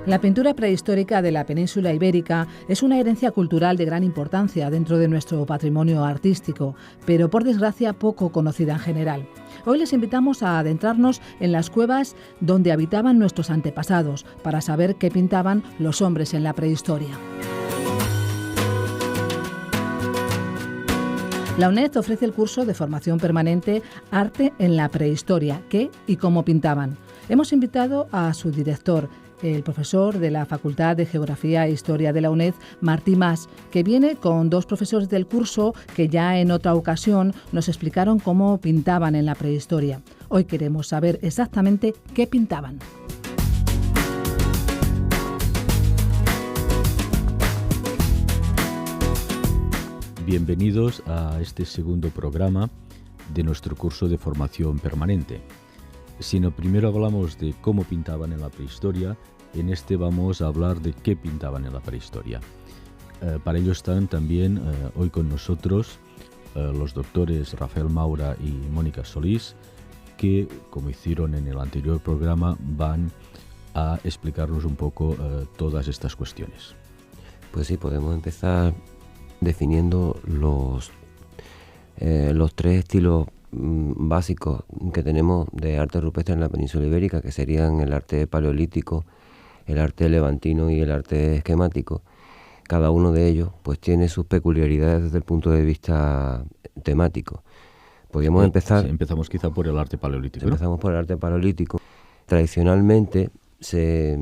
La pintura prehistórica de la península ibérica es una herencia cultural de gran importancia dentro de nuestro patrimonio artístico, pero por desgracia poco conocida en general. Hoy les invitamos a adentrarnos en las cuevas donde habitaban nuestros antepasados para saber qué pintaban los hombres en la prehistoria. La UNED ofrece el curso de formación permanente Arte en la Prehistoria, ¿qué y cómo pintaban? Hemos invitado a su director, el profesor de la Facultad de Geografía e Historia de la UNED, Martí Mas, que viene con dos profesores del curso que ya en otra ocasión nos explicaron cómo pintaban en la prehistoria. Hoy queremos saber exactamente qué pintaban. Bienvenidos a este segundo programa de nuestro curso de formación permanente. Si no primero hablamos de cómo pintaban en la prehistoria, en este vamos a hablar de qué pintaban en la prehistoria. Para ello están también hoy con nosotros los doctores Rafael Maura y Mónica Solís, que, como hicieron en el anterior programa, van a explicarnos un poco todas estas cuestiones. Pues sí, podemos empezar definiendo los tres estilos básicos que tenemos de arte rupestre en la península ibérica, que serían el arte paleolítico, el arte levantino y el arte esquemático. Cada uno de ellos pues tiene sus peculiaridades desde el punto de vista temático. Podríamos empezar... Sí, empezamos quizá por el arte paleolítico, ¿no? Empezamos por el arte paleolítico. Tradicionalmente se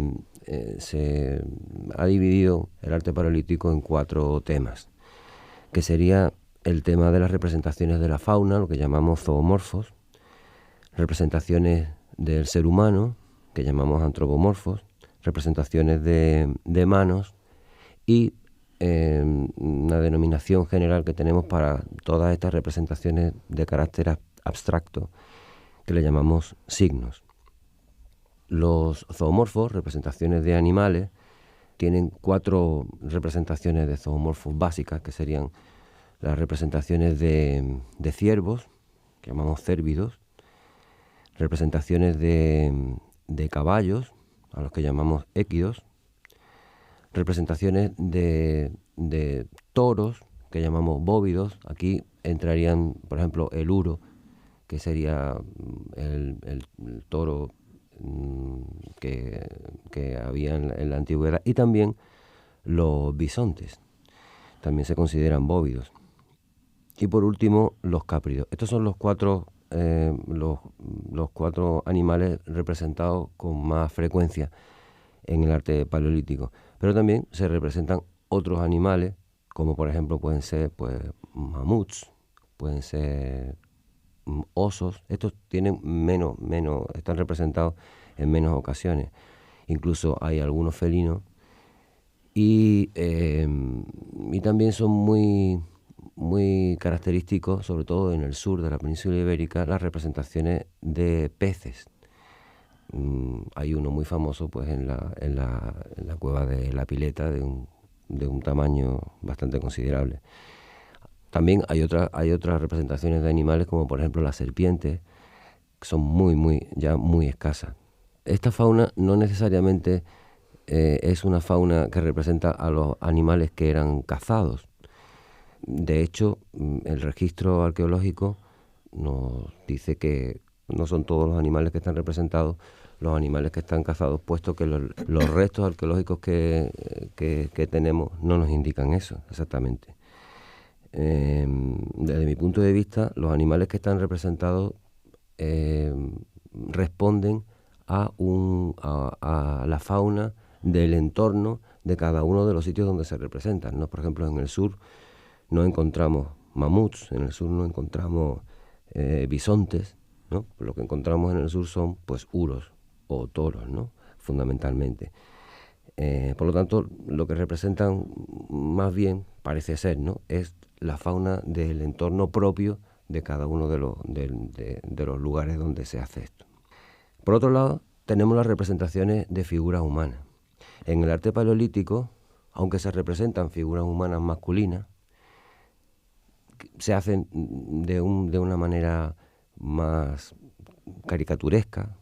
ha dividido el arte paleolítico en 4 temas, que sería el tema de las representaciones de la fauna, lo que llamamos zoomorfos, representaciones del ser humano, que llamamos antropomorfos, representaciones de manos y una denominación general que tenemos para todas estas representaciones de carácter abstracto, que le llamamos signos. Los zoomorfos, representaciones de animales, tienen 4 representaciones de zoomorfos básicas, que serían las representaciones de ciervos, que llamamos cérvidos, representaciones de caballos, a los que llamamos équidos, representaciones de toros, que llamamos bóvidos. Aquí entrarían, por ejemplo, el uro, que sería el toro que había en la antigüedad, y también los bisontes, también se consideran bóvidos. Y por último, los cápridos. Estos son los 4 animales representados con más frecuencia en el arte paleolítico. Pero también se representan otros animales, como por ejemplo pueden ser mamuts, pueden ser osos. Estos tienen están representados en menos ocasiones. Incluso hay algunos felinos y también son muy característicos, sobre todo en el sur de la península ibérica, las representaciones de peces. Hay uno muy famoso pues en la cueva de La Pileta, de un tamaño bastante considerable. También hay otras representaciones de animales, como por ejemplo las serpientes, que son muy escasas. Esta fauna no necesariamente es una fauna que representa a los animales que eran cazados. De hecho, el registro arqueológico nos dice que no son todos los animales que están representados los animales que están cazados, puesto que los restos arqueológicos que tenemos no nos indican eso exactamente. Desde mi punto de vista, los animales que están representados responden a la fauna del entorno de cada uno de los sitios donde se representan, ¿no? Por ejemplo, en el sur no encontramos mamuts, en el sur no encontramos bisontes, ¿no? Lo que encontramos en el sur son pues uros o toros, ¿no? Fundamentalmente. Por lo tanto, lo que representan más bien, parece ser, ¿no?, es la fauna del entorno propio de cada uno de los lugares donde se hace esto. Por otro lado, tenemos las representaciones de figuras humanas. En el arte paleolítico, aunque se representan figuras humanas masculinas, se hacen de una manera más caricaturesca.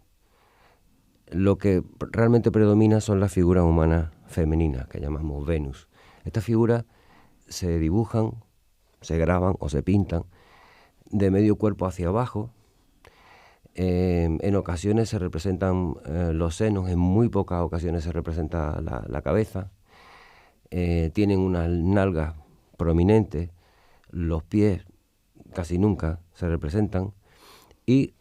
lo que realmente predomina son las figuras humanas femeninas, que llamamos Venus. Estas figuras se dibujan, se graban o se pintan de medio cuerpo hacia abajo. En ocasiones se representan los senos, en muy pocas ocasiones se representa la cabeza. Tienen unas nalgas prominentes, los pies casi nunca se representan, y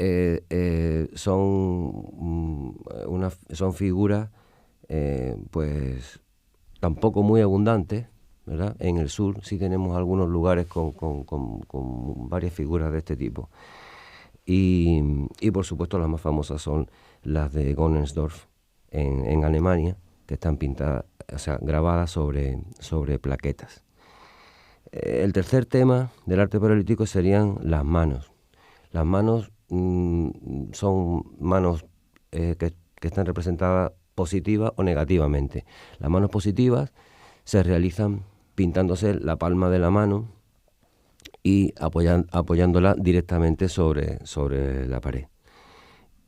son figuras pues tampoco muy abundantes, ¿verdad? En el sur sí tenemos algunos lugares con varias figuras de este tipo. Y por supuesto las más famosas son las de Gönsdorf en Alemania, que están pintadas, o sea, grabadas sobre plaquetas. El tercer tema del arte paleolítico serían las manos. Las manos son manos que están representadas positiva o negativamente. Las manos positivas se realizan pintándose la palma de la mano y apoyándola directamente sobre la pared.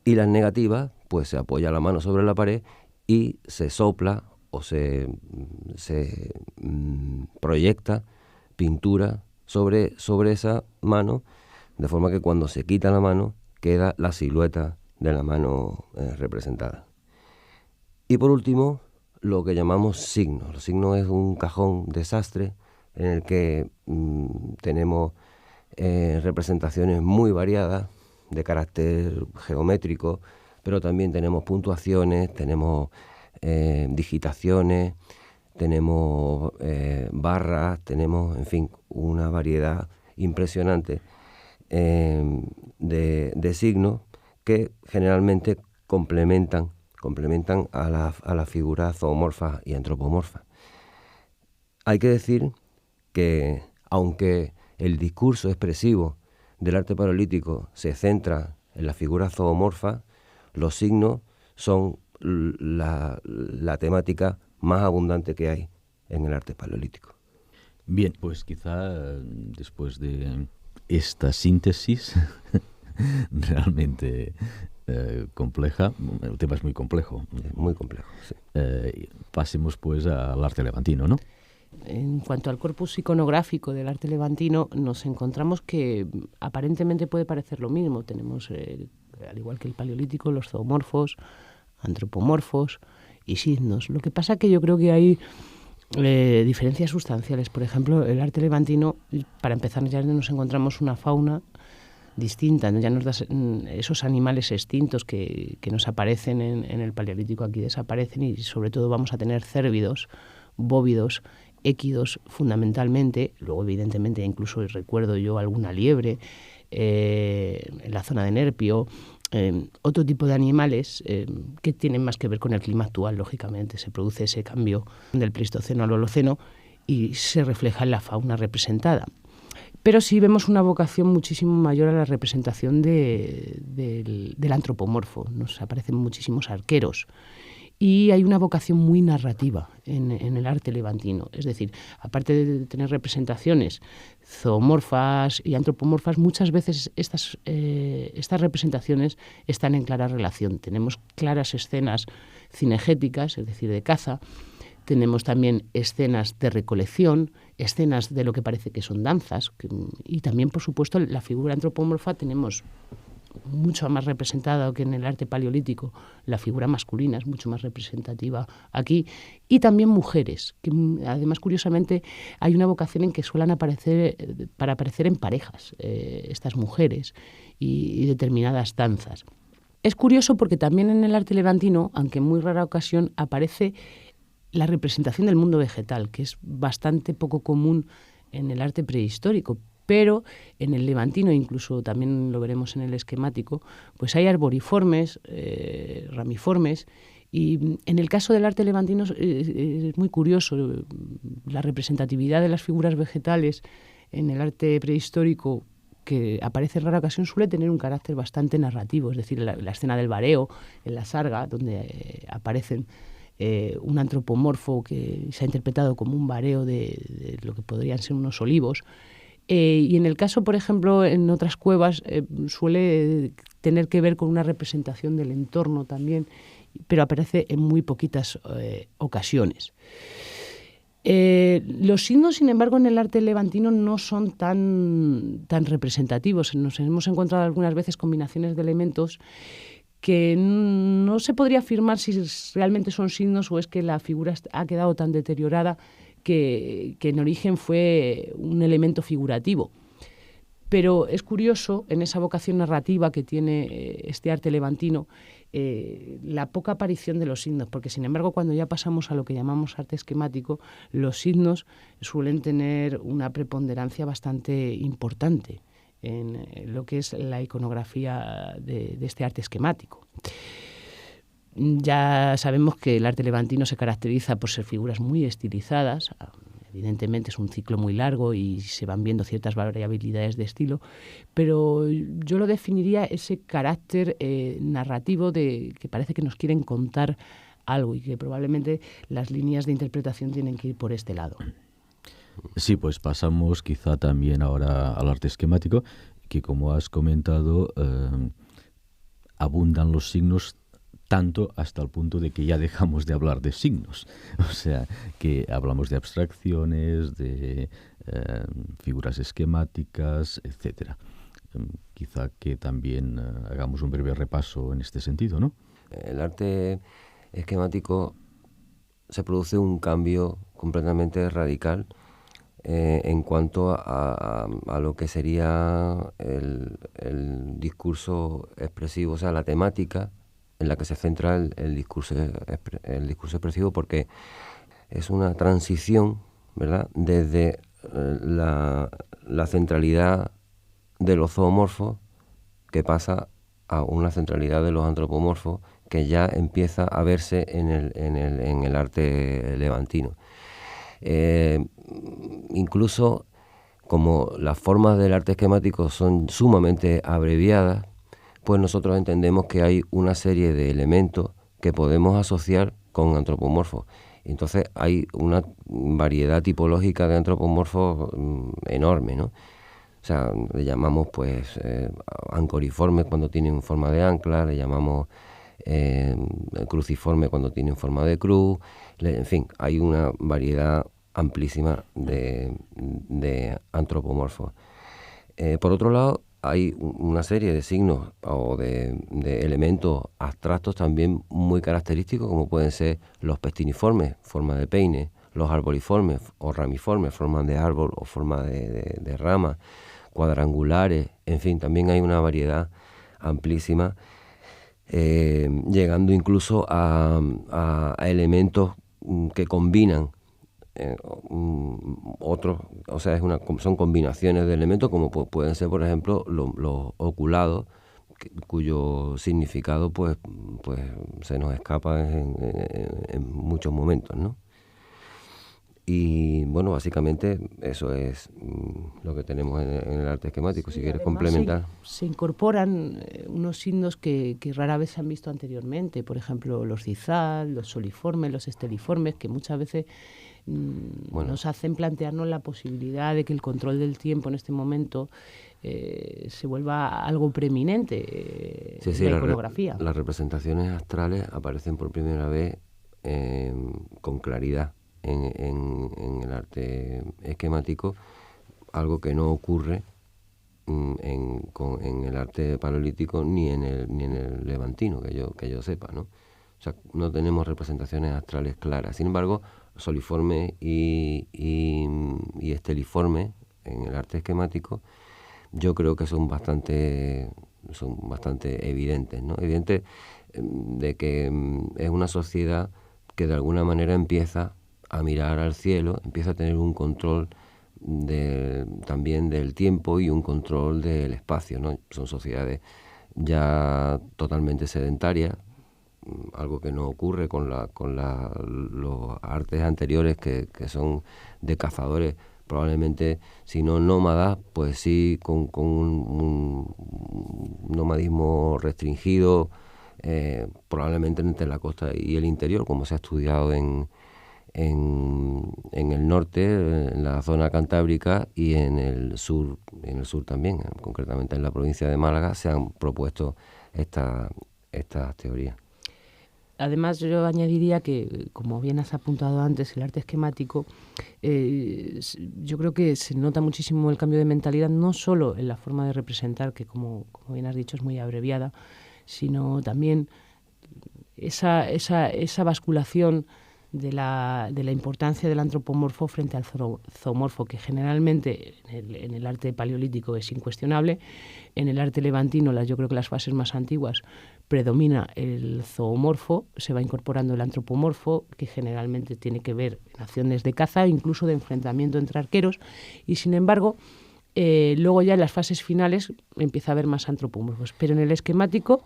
Y las negativas, pues se apoya la mano sobre la pared y se sopla o se proyecta pintura sobre esa mano, de forma que cuando se quita la mano queda la silueta de la mano representada. Y por último, lo que llamamos signos. Los signos es un cajón de sastre en el que tenemos representaciones muy variadas de carácter geométrico, pero también tenemos puntuaciones, tenemos digitaciones, tenemos barras, tenemos, en fin, una variedad impresionante de signos que generalmente complementan a las figuras zoomorfas y antropomorfas. Hay que decir que, aunque el discurso expresivo del arte paleolítico se centra en las figuras zoomorfas, los signos son la temática más abundante que hay en el arte paleolítico. Bien, pues quizá después de esta síntesis realmente compleja, el tema es muy complejo. Muy complejo, sí. Pasemos pues al arte levantino, ¿no? En cuanto al corpus iconográfico del arte levantino, nos encontramos que aparentemente puede parecer lo mismo. Tenemos, al igual que el paleolítico, los zoomorfos, antropomorfos y signos. Lo que pasa que yo creo que hay diferencias sustanciales. Por ejemplo, el arte levantino, para empezar, ya nos encontramos una fauna distinta, ¿no? Ya nos da esos animales extintos que nos aparecen en el paleolítico, aquí desaparecen, y sobre todo vamos a tener cérvidos, bóvidos, équidos fundamentalmente. Luego, evidentemente, incluso recuerdo yo alguna liebre en la zona de Nerpio, otro tipo de animales que tienen más que ver con el clima actual. Lógicamente se produce ese cambio del Pleistoceno al Holoceno y se refleja en la fauna representada. Pero sí vemos una vocación muchísimo mayor a la representación del antropomorfo. Nos aparecen muchísimos arqueros. Y hay una vocación muy narrativa en el arte levantino. Es decir, aparte de tener representaciones zoomorfas y antropomorfas, muchas veces estas representaciones están en clara relación. Tenemos claras escenas cinegéticas, es decir, de caza. Tenemos también escenas de recolección, escenas de lo que parece que son danzas. Y también, por supuesto, la figura antropomorfa tenemos mucho más representada que en el arte paleolítico. La figura masculina es mucho más representativa aquí, y también mujeres, que además, curiosamente, hay una vocación en que suelen aparecer en parejas estas mujeres y determinadas danzas. Es curioso porque también en el arte levantino, aunque en muy rara ocasión, aparece la representación del mundo vegetal, que es bastante poco común en el arte prehistórico. Pero en el levantino, incluso también lo veremos en el esquemático, pues hay arboriformes, ramiformes, y en el caso del arte levantino es muy curioso. La representatividad de las figuras vegetales en el arte prehistórico, que aparece en rara ocasión, suele tener un carácter bastante narrativo. Es decir, la escena del vareo, en la sarga, donde aparecen un antropomorfo que se ha interpretado como un vareo de lo que podrían ser unos olivos. Y en el caso, por ejemplo, en otras cuevas suele tener que ver con una representación del entorno también, pero aparece en muy poquitas ocasiones. Los signos, sin embargo, en el arte levantino no son tan representativos. Nos hemos encontrado algunas veces combinaciones de elementos que no se podría afirmar si realmente son signos o es que la figura ha quedado tan deteriorada que en origen fue un elemento figurativo. Pero es curioso, en esa vocación narrativa que tiene este arte levantino, la poca aparición de los signos, porque sin embargo cuando ya pasamos a lo que llamamos arte esquemático, los signos suelen tener una preponderancia bastante importante en lo que es la iconografía de este arte esquemático. Ya sabemos que el arte levantino se caracteriza por ser figuras muy estilizadas. Evidentemente es un ciclo muy largo y se van viendo ciertas variabilidades de estilo, pero yo lo definiría ese carácter narrativo de que parece que nos quieren contar algo y que probablemente las líneas de interpretación tienen que ir por este lado. Sí, pues pasamos quizá también ahora al arte esquemático, que como has comentado, abundan los signos tanto hasta el punto de que ya dejamos de hablar de signos. O sea, que hablamos de abstracciones, de figuras esquemáticas, etcétera. Quizá que también hagamos un breve repaso en este sentido, ¿no? El arte esquemático se produce un cambio completamente radical en cuanto a lo que sería el discurso expresivo, o sea, la temática en la que se centra el discurso expresivo, porque es una transición, ¿verdad?, desde la centralidad de los zoomorfos, que pasa a una centralidad de los antropomorfos, que ya empieza a verse en el arte levantino. Incluso como las formas del arte esquemático son sumamente abreviadas, pues nosotros entendemos que hay una serie de elementos que podemos asociar con antropomorfos. Entonces hay una variedad tipológica de antropomorfos enorme, ¿no? O sea, le llamamos pues ancoriformes cuando tienen forma de ancla, le llamamos cruciforme cuando tienen forma de cruz, en fin, hay una variedad amplísima de antropomorfos. Por otro lado, hay una serie de signos o de elementos abstractos también muy característicos, como pueden ser los pestiniformes, forma de peine, los arboriformes o ramiformes, forma de árbol o forma de rama, cuadrangulares, en fin, también hay una variedad amplísima, llegando incluso a elementos que combinan otros, o sea, son combinaciones de elementos como pueden ser, por ejemplo, los oculados, cuyo significado pues se nos escapa en muchos momentos, ¿no? Y bueno, básicamente eso es lo que tenemos en el arte esquemático. Si quieres complementar. Se incorporan unos signos que rara vez se han visto anteriormente, por ejemplo, los zizal, los soliformes, los esteliformes, que muchas veces nos hacen plantearnos la posibilidad de que el control del tiempo en este momento se vuelva algo preeminente en la iconografía. Las representaciones astrales aparecen por primera vez con claridad en el arte esquemático, algo que no ocurre en el arte paleolítico ni en el levantino, que yo sepa, ¿no? O sea, no tenemos representaciones astrales claras. Sin embargo, soliforme y esteliforme en el arte esquemático yo creo que son bastante evidentes, ¿no? Evidente de que es una sociedad que de alguna manera empieza a mirar al cielo, empieza a tener un control también del tiempo y un control del espacio, ¿no? Son sociedades ya totalmente sedentarias, algo que no ocurre con los artes anteriores que son de cazadores, probablemente, si no nómadas, pues sí con un nomadismo restringido, probablemente entre la costa y el interior, como se ha estudiado en el norte, en la zona cantábrica, y en el sur también, concretamente en la provincia de Málaga, se han propuesto estas teorías. Además, yo añadiría que, como bien has apuntado antes, el arte esquemático, yo creo que se nota muchísimo el cambio de mentalidad, no solo en la forma de representar, que como bien has dicho es muy abreviada, sino también esa basculación de la importancia del antropomorfo frente al zoomorfo, que generalmente en el arte paleolítico es incuestionable. En el arte levantino, yo creo que las fases más antiguas, predomina el zoomorfo, se va incorporando el antropomorfo, que generalmente tiene que ver en acciones de caza, incluso de enfrentamiento entre arqueros, y sin embargo, luego ya en las fases finales empieza a haber más antropomorfos. Pero en el esquemático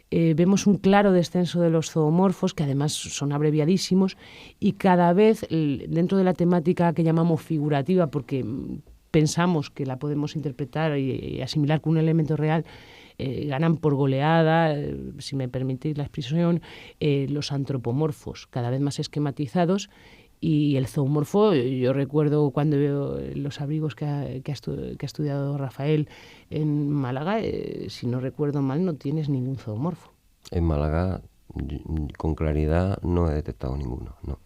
vemos un claro descenso de los zoomorfos, que además son abreviadísimos, y cada vez dentro de la temática que llamamos figurativa, porque pensamos que la podemos interpretar y asimilar con un elemento real, ganan por goleada, si me permitís la expresión, los antropomorfos, cada vez más esquematizados. Y el zoomorfo, yo recuerdo cuando veo los abrigos que ha estudiado Rafael en Málaga, si no recuerdo mal, no tienes ningún zoomorfo. En Málaga, con claridad, no he detectado ninguno, no.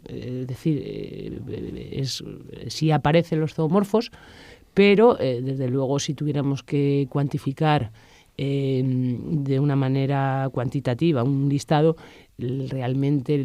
Es decir, sí aparecen los zoomorfos, pero desde luego si tuviéramos que cuantificar de una manera cuantitativa un listado, realmente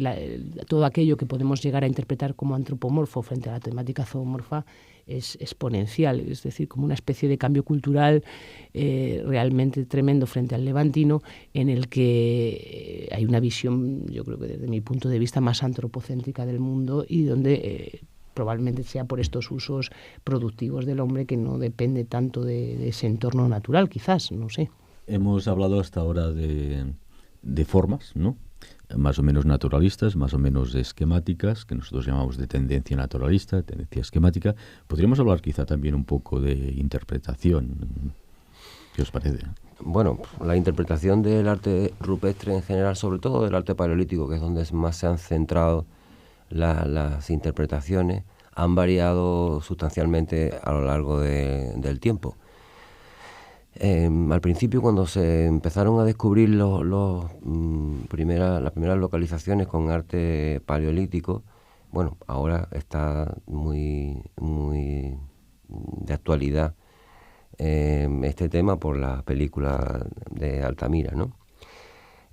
todo aquello que podemos llegar a interpretar como antropomorfo frente a la temática zoomorfa es exponencial, es decir, como una especie de cambio cultural realmente tremendo frente al levantino, en el que hay una visión, yo creo que desde mi punto de vista, más antropocéntrica del mundo, y donde probablemente sea por estos usos productivos del hombre, que no depende tanto de ese entorno natural, quizás, no sé. Hemos hablado hasta ahora de formas, ¿no? Más o menos naturalistas, más o menos esquemáticas, que nosotros llamamos de tendencia naturalista, tendencia esquemática. Podríamos hablar quizá también un poco de interpretación. ¿Qué os parece? Bueno, la interpretación del arte rupestre en general, sobre todo del arte paleolítico, que es donde más se han centrado las interpretaciones, han variado sustancialmente a lo largo del tiempo. Al principio, cuando se empezaron a descubrir las primeras localizaciones con arte paleolítico, bueno, ahora está muy de actualidad este tema por la película de Altamira, ¿no?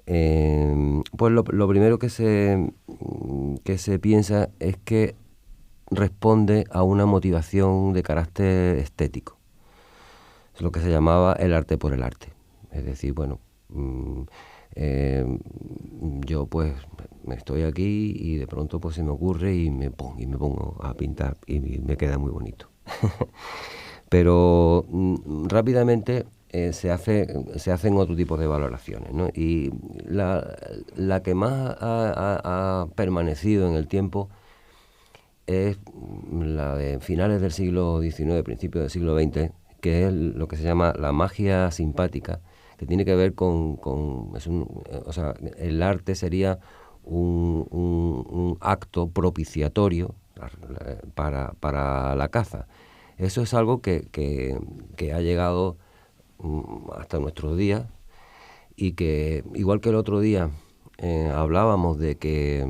Pues lo primero que se piensa es que responde a una motivación de carácter estético. Es lo que se llamaba el arte por el arte. Es decir, bueno, yo pues estoy aquí y de pronto pues se me ocurre y me pongo a pintar y me queda muy bonito. Pero rápidamente se hacen otro tipo de valoraciones, ¿no? Y la que más ha permanecido en el tiempo es la de finales del siglo XIX, principios del siglo XX, que es lo que se llama la magia simpática, que tiene que ver o sea, el arte sería un acto propiciatorio para la caza. Eso es algo que ha llegado hasta nuestros días, y que, igual que el otro día hablábamos de que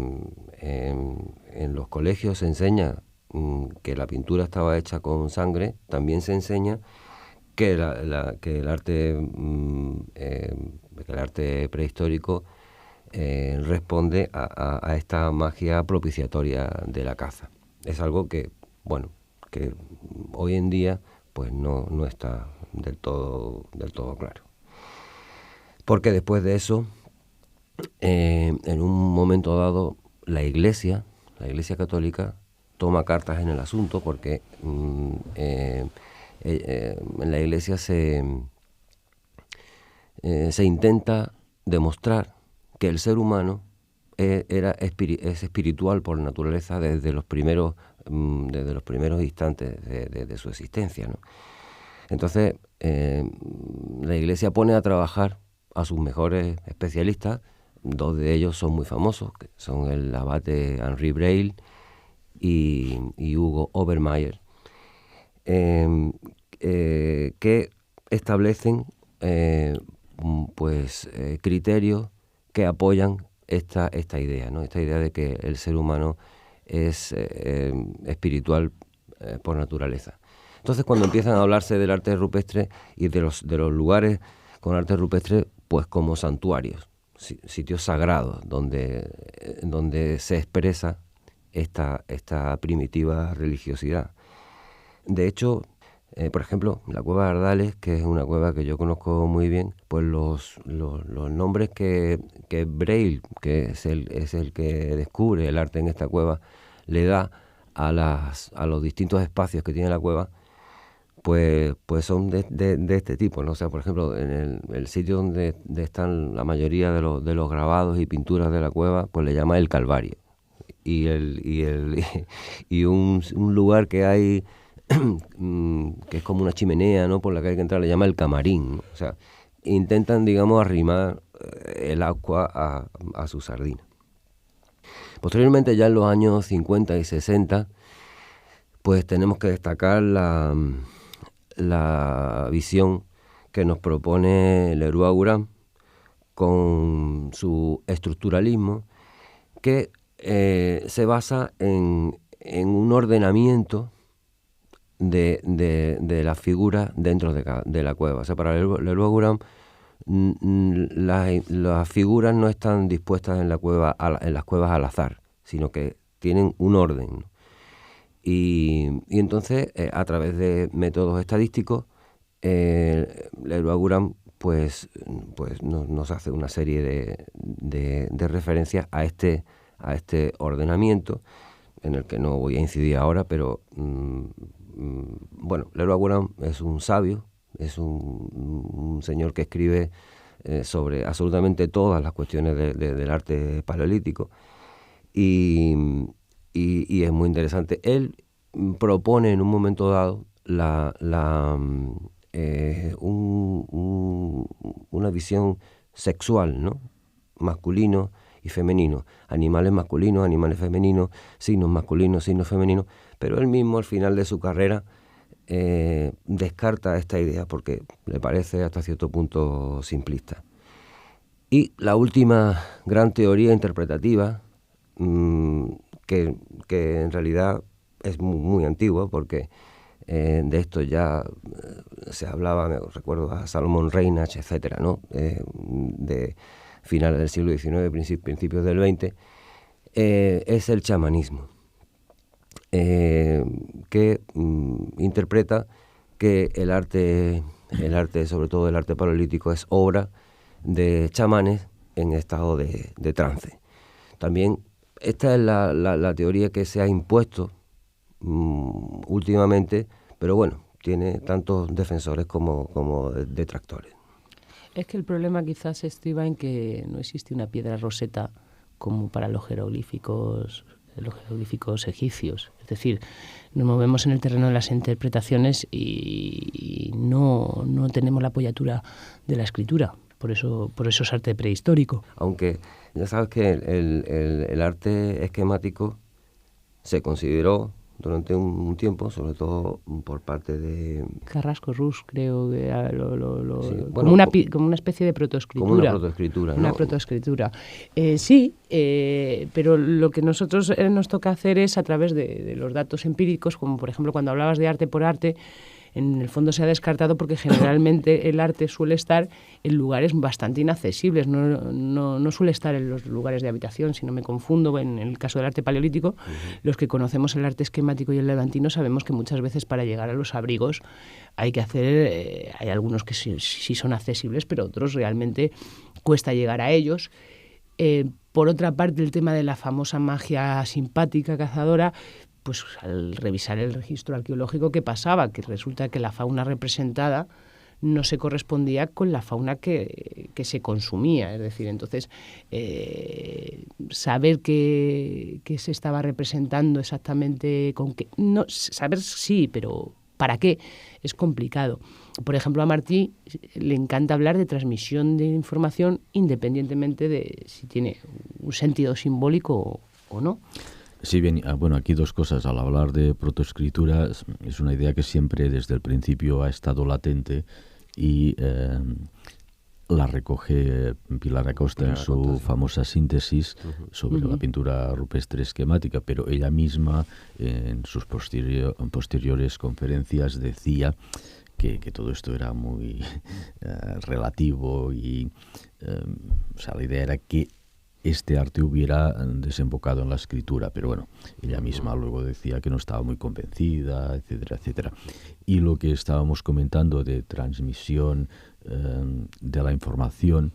en los colegios se enseña que la pintura estaba hecha con sangre, también se enseña que el arte prehistórico responde a esta magia propiciatoria de la caza. Es algo que, bueno, que hoy en día pues no está del todo claro. Porque después de eso, en un momento dado, la Iglesia Católica toma cartas en el asunto, porque en la Iglesia se intenta demostrar que el ser humano es espiritual por naturaleza desde los primeros instantes de su existencia, ¿no? Entonces, la Iglesia pone a trabajar a sus mejores especialistas. Dos de ellos son muy famosos, que son el abate Henri Breil y Hugo Obermayr, que establecen criterios que apoyan esta idea, ¿no? Esta idea de que el ser humano es espiritual por naturaleza. Entonces, cuando empiezan a hablarse del arte rupestre y de los lugares con arte rupestre, pues como santuarios, sitios sagrados donde se expresa esta primitiva religiosidad. De hecho, por ejemplo, la cueva de Ardales, que es una cueva que yo conozco muy bien, pues los nombres que Braille, que es el que descubre el arte en esta cueva, le da a los distintos espacios que tiene la cueva, pues son de este tipo, ¿no? O sea, por ejemplo, en el sitio donde están la mayoría de los grabados y pinturas de la cueva, pues le llama el Calvario. Y un lugar que hay que es como una chimenea, ¿no?, por la que hay que entrar, le llama el Camarín, ¿no? O sea, intentan, digamos, arrimar el agua a su sardina. Posteriormente, ya en los años 50 y 60, pues tenemos que destacar la visión que nos propone Leroi-Gourhan con su estructuralismo, que se basa en un ordenamiento de las figuras dentro de la cueva. O sea, para Leroi-Gourhan, las figuras no están dispuestas en las cuevas al azar, sino que tienen un orden, ¿no? Y entonces, a través de métodos estadísticos, Leroi-Gourhan pues nos hace una serie de referencias a este ordenamiento, en el que no voy a incidir ahora, pero bueno, Leroi-Gourhan es un sabio, es un señor que escribe sobre absolutamente todas las cuestiones del arte paleolítico, y es muy interesante. Él propone en un momento dado una visión sexual, ¿no?, masculino y femenino, animales masculinos, animales femeninos, signos masculinos, signos femeninos, pero él mismo al final de su carrera descarta esta idea porque le parece hasta cierto punto simplista. Y la última gran teoría interpretativa, que en realidad es muy antigua, porque de esto ya se hablaba, me recuerdo a Salomón Reinach, etcétera, ¿no?, de finales del siglo XIX, principios del XX, es el chamanismo, que interpreta que el arte, sobre todo el arte paleolítico, es obra de chamanes en estado de trance. También esta es la teoría que se ha impuesto últimamente, pero bueno, tiene tantos defensores como detractores. Es que el problema quizás estriba en que no existe una piedra roseta como para los jeroglíficos egipcios. Es decir, nos movemos en el terreno de las interpretaciones y no tenemos la apoyatura de la escritura. Por eso es arte prehistórico. Aunque ya sabes que el arte esquemático se consideró durante un tiempo, sobre todo por parte de Carrasco Rus, creo que era sí, como una especie de protoescritura. Como una protoescritura, ¿no? Una protoescritura. Sí, pero lo que nosotros nos toca hacer es, a través de los datos empíricos, como por ejemplo cuando hablabas de arte por arte, en el fondo se ha descartado porque generalmente el arte suele estar en lugares bastante inaccesibles, no suele estar en los lugares de habitación, si no me confundo. En el caso del arte paleolítico, los que conocemos el arte esquemático y el levantino sabemos que muchas veces para llegar a los abrigos hay que hacer, hay algunos que sí son accesibles, pero otros realmente cuesta llegar a ellos. Por otra parte, el tema de la famosa magia simpática cazadora, pues al revisar el registro arqueológico, ¿qué pasaba? Que resulta que la fauna representada no se correspondía con la fauna que se consumía. Es decir, entonces, saber qué se estaba representando exactamente, con qué, no, saber sí, pero ¿para qué? Es complicado. Por ejemplo, a Martí le encanta hablar de transmisión de información independientemente de si tiene un sentido simbólico o no. Sí, bien, bueno, aquí dos cosas. Al hablar de protoescritura, es una idea que siempre desde el principio ha estado latente y la recoge Pilar Acosta en su famosa síntesis sobre la pintura rupestre esquemática, pero ella misma en sus posteriores conferencias decía que todo esto era muy relativo y o sea, la idea era que este arte hubiera desembocado en la escritura, pero bueno, ella misma luego decía que no estaba muy convencida, etcétera, etcétera. Y lo que estábamos comentando de transmisión de la información,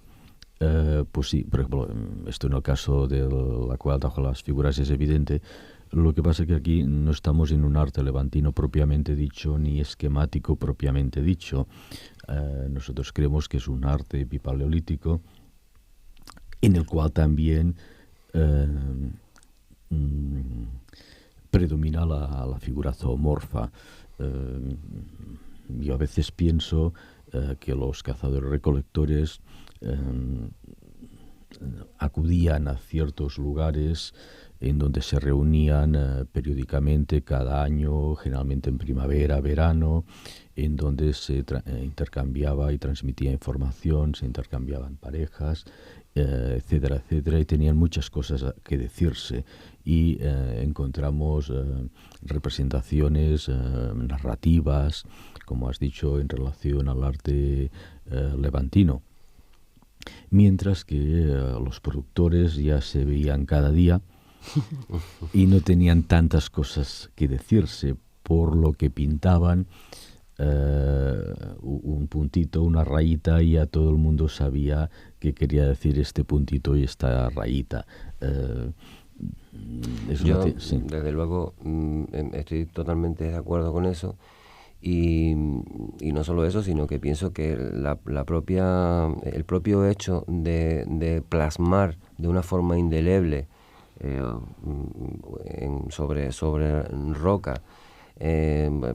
pues sí, por ejemplo, esto en el caso de la cual bajo las figuras es evidente. Lo que pasa es que aquí no estamos en un arte levantino propiamente dicho, ni esquemático propiamente dicho. Nosotros creemos que es un arte bipaleolítico en el cual también predomina la figura zoomorfa. Yo a veces pienso que los cazadores-recolectores acudían a ciertos lugares en donde se reunían periódicamente cada año, generalmente en primavera, verano, en donde se intercambiaba y transmitía información, se intercambiaban parejas, etcétera, etcétera, y tenían muchas cosas que decirse, y encontramos representaciones narrativas, como has dicho, en relación al arte levantino. Mientras que los productores ya se veían cada día y no tenían tantas cosas que decirse, por lo que pintaban un puntito, una rayita, y ya todo el mundo sabía qué quería decir este puntito y esta rayita. Yo, desde luego, estoy totalmente de acuerdo con eso. Y no solo eso, sino que pienso que el propio hecho de plasmar de una forma indeleble sobre roca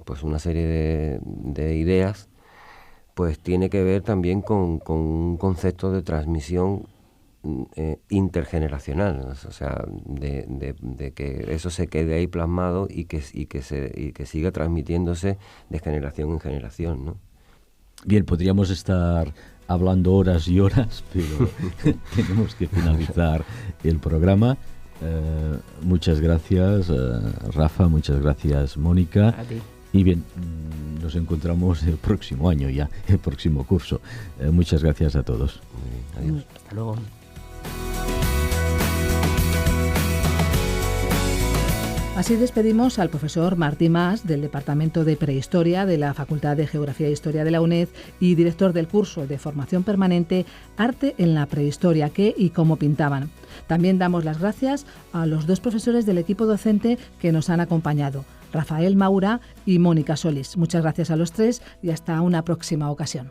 pues una serie de ideas, pues tiene que ver también con un concepto de transmisión intergeneracional, o sea, de que eso se quede ahí plasmado y que siga transmitiéndose de generación en generación, ¿no? Bien, podríamos estar hablando horas y horas, pero tenemos que finalizar el programa. Muchas gracias, Rafa, muchas gracias, Mónica. A ti. Y bien, nos encontramos el próximo año ya, el próximo curso. Muchas gracias a todos. Adiós. Hasta luego. Así despedimos al profesor Martí Mas, del Departamento de Prehistoria de la Facultad de Geografía e Historia de la UNED y director del curso de formación permanente Arte en la Prehistoria, qué y cómo pintaban. También damos las gracias a los dos profesores del equipo docente que nos han acompañado, Rafael Maura y Mónica Solís. Muchas gracias a los tres y hasta una próxima ocasión.